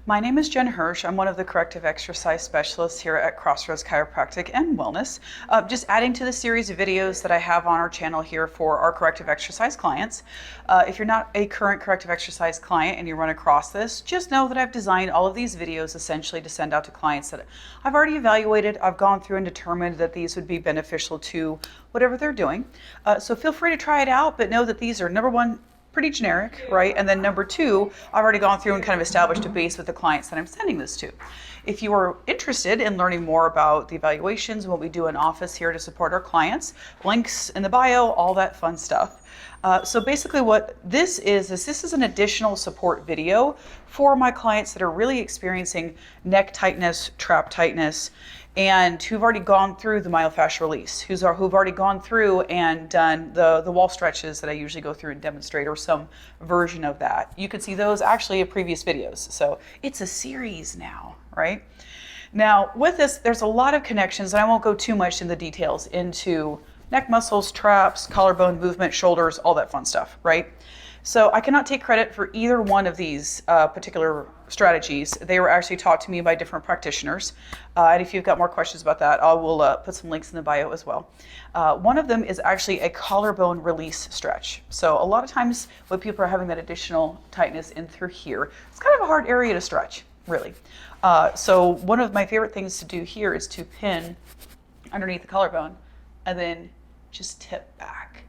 My name is Jen Hirsch. I'm one of the corrective exercise specialists here at Crossroads Chiropractic and Wellness. Just adding to the series of videos that I have on our channel here for our corrective exercise clients. If you're not a current corrective exercise client and you run across this, just know that I've designed all of these videos essentially to send out to clients that I've already evaluated. I've gone through and determined that these would be beneficial to whatever they're doing. So feel free to try it out, but know that these are, number one, pretty generic, right? And then number two, I've already gone through and kind of established a base with the clients that I'm sending this to. If you are interested in learning more about the evaluations and what we do in office here to support our clients, links in the bio, all that fun stuff. So basically what this is an additional support video for my clients that are really experiencing neck tightness, trap tightness, and who've already gone through the myofascial release, who've already gone through and done the wall stretches that I usually go through and demonstrate, or some version of that. You can see those actually in previous videos. So it's a series now, right? Now with this, there's a lot of connections, and I won't go too much in the details into neck muscles, traps, collarbone movement, shoulders, all that fun stuff, right? So I cannot take credit for either one of these particular strategies. They were actually taught to me by different practitioners. And if you've got more questions about that, I will put some links in the bio as well. One of them is actually a collarbone release stretch. So a lot of times when people are having that additional tightness in through here, it's kind of a hard area to stretch, really. So one of my favorite things to do here is to pin underneath the collarbone and then just tip back.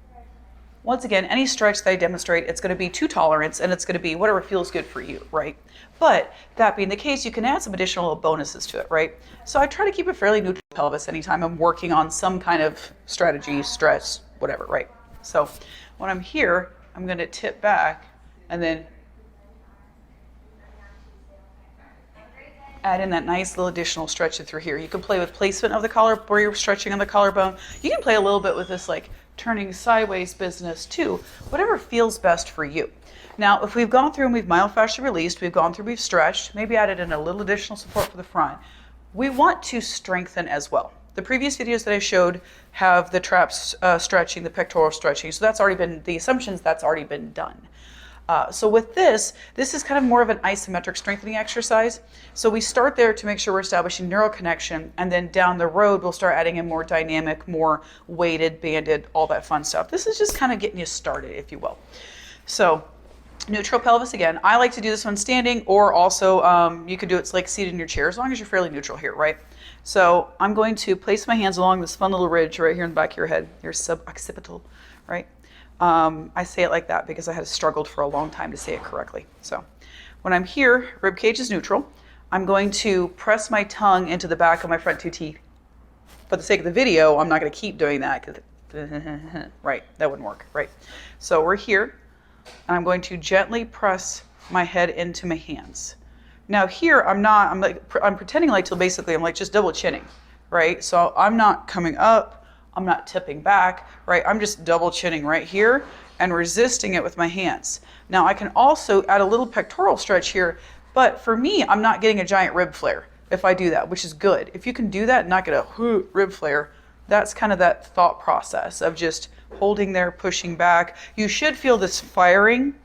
Once again, any stretch that I demonstrate, it's going to be to tolerance, and it's going to be whatever feels good for you, right? But that being the case, you can add some additional bonuses to it, right? So I try to keep a fairly neutral pelvis anytime I'm working on some kind of strategy, stress, whatever, right? So when I'm here, I'm going to tip back and then add in that nice little additional stretch through here. You can play with placement of the collar where you're stretching on the collarbone. You can play a little bit with this like turning sideways business too, whatever feels best for you. Now, if we've gone through and we've myofascia released, we've stretched, maybe added in a little additional support for the front, we want to strengthen as well. The previous videos that I showed have the traps stretching, the pectoral stretching, so that's already been, the assumptions that's already been done. So with this is kind of more of an isometric strengthening exercise. So we start there to make sure we're establishing neural connection, and then down the road, we'll start adding in more dynamic, more weighted, banded, all that fun stuff. This is just kind of getting you started, if you will. So neutral pelvis again. I like to do this one standing, or also you could do it like seated in your chair, as long as you're fairly neutral here, right? So I'm going to place my hands along this fun little ridge right here in the back of your head, your suboccipital, right? I say it like that because I had struggled for a long time to say it correctly. So when I'm here, rib cage is neutral. I'm going to press my tongue into the back of my front two teeth. For the sake of the video, I'm not going to keep doing that because, right, that wouldn't work, right? So we're here, and I'm going to gently press my head into my hands. Now here, I'm pretending like till basically I'm like just double chinning, right? So I'm not coming up. I'm not tipping back, right? I'm just double chinning right here and resisting it with my hands. Now I can also add a little pectoral stretch here, but for me, I'm not getting a giant rib flare if I do that, which is good. If you can do that and not get a rib flare, that's kind of that thought process of just holding there, pushing back. You should feel this firing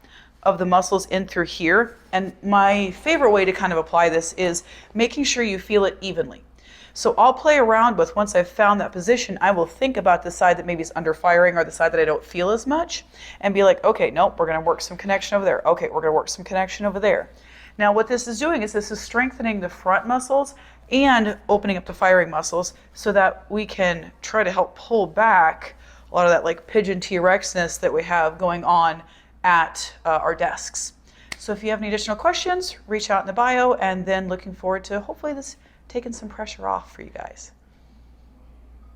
of the muscles in through here. And my favorite way to kind of apply this is making sure you feel it evenly. So I'll play around with, once I've found that position, I will think about the side that maybe is under firing or the side that I don't feel as much and be like, okay, nope, we're going to work some connection over there. Okay, we're going to work some connection over there. Now what this is doing is this is strengthening the front muscles and opening up the firing muscles so that we can try to help pull back a lot of that like pigeon T-Rexness that we have going on at our desks. So if you have any additional questions, reach out in the bio, and then looking forward to hopefully this taking some pressure off for you guys.